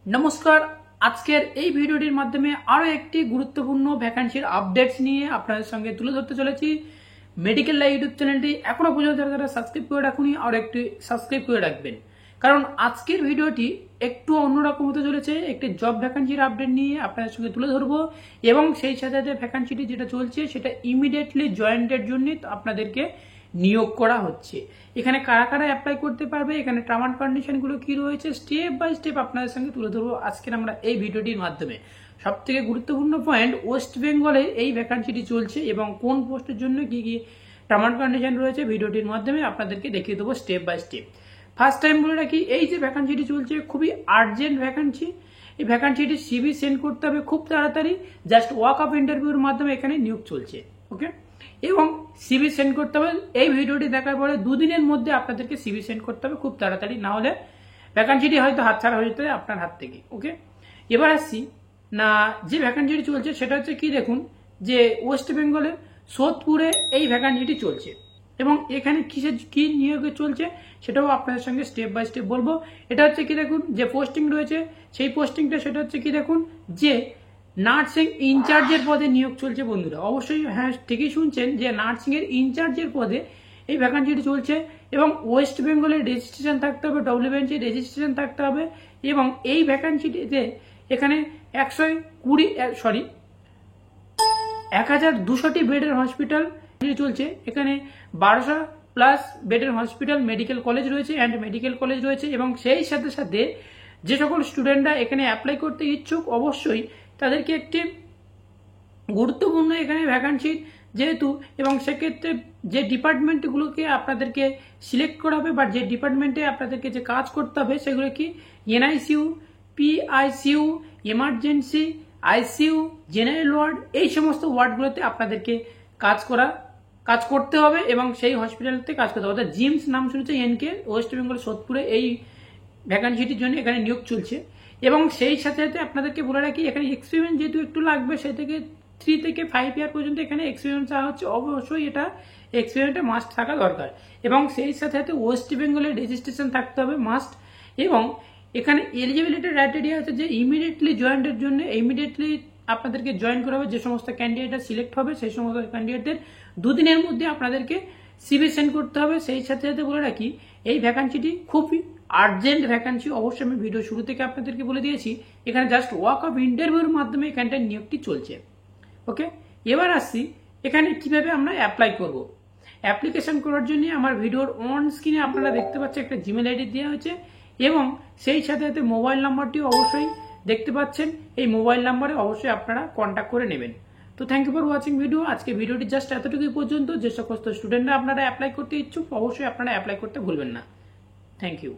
নমস্কার। আজকের এই ভিডিওটির মাধ্যমে আরো একটি গুরুত্বপূর্ণ ভ্যাকান্সির আপডেটস নিয়ে আপনাদের সঙ্গে তুলে ধরতে চলেছি। মেডিকেল লাইভ ইউটিউব চ্যানেলটি এখনো পর্যন্ত যারা সাবস্ক্রাইব করে রাখুনি আর একটি সাবস্ক্রাইব করে রাখবেন, কারণ আজকের ভিডিওটি একটু অন্যরকম হতে চলেছে। একটি জব ভ্যাকান্সির আপডেট নিয়ে আপনাদের সঙ্গে তুলে ধরবো এবং সেই সাথে সাথে ভ্যাকান্সিটি যেটা চলছে সেটা ইমিডিয়েটলি জয়েন্টের জন্য আপনাদেরকে নিয়োগ করা হচ্ছে। এখানে কারা কারা অ্যাপ্লাই করতে পারবে, এখানে টার্ম অ্যান্ড কন্ডিশন গুলো কি রয়েছে স্টেপ বাই স্টেপ আপনাদের সঙ্গে তুলে ধরবো আজকের আমরা এই ভিডিওটির মাধ্যমে। সব থেকে গুরুত্বপূর্ণ পয়েন্ট, ওয়েস্ট বেঙ্গলে এই ভ্যাকান্সিটি চলছে এবং কোন পোস্টের জন্য কি কি টার্ম অ্যান্ড কন্ডিশন রয়েছে ভিডিওটির মাধ্যমে আপনাদেরকে দেখিয়ে দেবো step by step. First time বলে রাখি, এই যে ভ্যাকান্সিটি চলছে খুবই আর্জেন্ট ভ্যাকান্সি। এই ভ্যাকান্সিটি সিভি সেন্ড করতে হবে খুব তাড়াতাড়ি, জাস্ট ওয়াক আপ ইন্টারভিউর মাধ্যমে এখানে নিয়োগ চলছে। ওকে, এবং সিভি সেন্ড করতে হবে এই ভিডিওটি দেখার পরে দুদিনের মধ্যে আপনাদেরকে সিভি সেন্ড করতে হবে খুব তাড়াতাড়ি, না হলে ভ্যাকান্সিটি হয়তো হাতছাড়া হয়ে যেতে আপনার হাত থেকে। ওকে, এবার আসছি না, যে ভ্যাকান্সিটি চলছে সেটা হচ্ছে কি, দেখুন যে ওয়েস্ট বেঙ্গলের সোদপুরে এই ভ্যাকান্সিটি চলছে এবং এখানে কিসের কি নিয়োগে চলছে সেটাও আপনাদের সঙ্গে স্টেপ বাই স্টেপ বলবো। এটা হচ্ছে কি, দেখুন যে পোস্টিং রয়েছে সেই পোস্টিংটা সেটা হচ্ছে কি, দেখুন যে নার্সিং ইনচার্জের পদে নিয়োগ চলছে। বন্ধুরা অবশ্যই হ্যাঁ ঠিকই শুনছেন যে নার্সিং এর ইনচার্জের পদে এই ভ্যাকান্সিটি চলছে এবং ওয়েস্ট বেঙ্গলের রেজিস্ট্রেশন থাকতে হবে, ডব্লিউবিএনসি রেজিস্ট্রেশন থাকতে হবে এবং এই ভ্যাকান্সিটিতে এখানে 1200টি বেডের হসপিটাল চলছে। এখানে 1200 প্লাস বেডের হসপিটাল, মেডিকেল কলেজ রয়েছে অ্যান্ড মেডিকেল কলেজ রয়েছে এবং সেই সাথে সাথে যে সকল স্টুডেন্টরা এখানে অ্যাপ্লাই করতে ইচ্ছুক অবশ্যই তাদেরকে একটি গুরুত্বপূর্ণ এখানে ভ্যাকান্সি যেহেতু, এবং সেক্ষেত্রে যে ডিপার্টমেন্টগুলোকে আপনাদেরকে সিলেক্ট করা হবে বা যে ডিপার্টমেন্টে আপনাদেরকে যে কাজ করতে হবে সেগুলো কি, NICU, PICU, emergency, ICU, general ward, এই সমস্ত ওয়ার্ডগুলোতে আপনাদেরকে কাজ করতে হবে এবং সেই হসপিটালতে কাজ করতে হবে। অর্থাৎ জিমস নাম শুনেছে এনকে, ওয়েস্ট বেঙ্গল সোদপুরে এই ভ্যাকান্সিটির জন্য এখানে নিয়োগ চলছে এবং সেই সাথে সাথে আপনাদেরকে বলে রাখি এখানে এক্সপিরিয়েন্স যেহেতু একটু লাগবে, সে থেকে 3 থেকে 5 ইয়ার পর্যন্ত এখানে এক্সপিরিয়েন্স চাওয়া হচ্ছে। অবশ্যই এটা এক্সপিরিয়েন্সটা মাস্ট থাকা দরকার এবং সেই সাথে সাথে ওয়েস্ট বেঙ্গলের রেজিস্ট্রেশন থাকতে হবে মাস্ট। এবং এখানে এলিজিবিলিটি ক্রাইটেরিয়া আছে যে ইমিডিয়েটলি জয়েন্টের জন্য ইমিডিয়েটলি আপনাদেরকে জয়েন করা হবে। যে সমস্ত ক্যান্ডিডেটরা সিলেক্ট হবে সেই সমস্ত ক্যান্ডিডেটদের দুদিনের মধ্যে আপনাদেরকে সিভি সেন্ড করতে হবে। সেই সাথে সাথে বলে রাখি এই ভ্যাকান্সিটি খুবই আর্জেন্ট ভ্যাকান্সি, অবশ্যই আমি ভিডিও শুরু থেকে আপনাদেরকে বলে দিয়েছি। এখানে জাস্ট ওয়াক আপ ইন্টারভিউর মাধ্যমে এখানটায় নিয়োগটি চলছে। ওকে, এবার আসছি এখানে কিভাবে আমরা অ্যাপ্লাই করব। অ্যাপ্লিকেশন করার জন্য আমার ভিডিওর অন স্ক্রিনে আপনারা দেখতে পাচ্ছেন একটা জিমেল আইডি দেওয়া হয়েছে এবং সেই সাথে সাথে মোবাইল নাম্বারটিও অবশ্যই দেখতে পাচ্ছেন। এই মোবাইল নাম্বারে অবশ্যই আপনারা কন্ট্যাক্ট করে নেবেন। তো thank you for watching video. আজকে ভিডিওটি জাস্ট এতটুকুই পর্যন্ত। যে সমস্ত স্টুডেন্টরা আপনারা অ্যাপ্লাই করতে ইচ্ছুক অবশ্যই আপনারা অ্যাপ্লাই করতে ভুলবেন না। Thank you.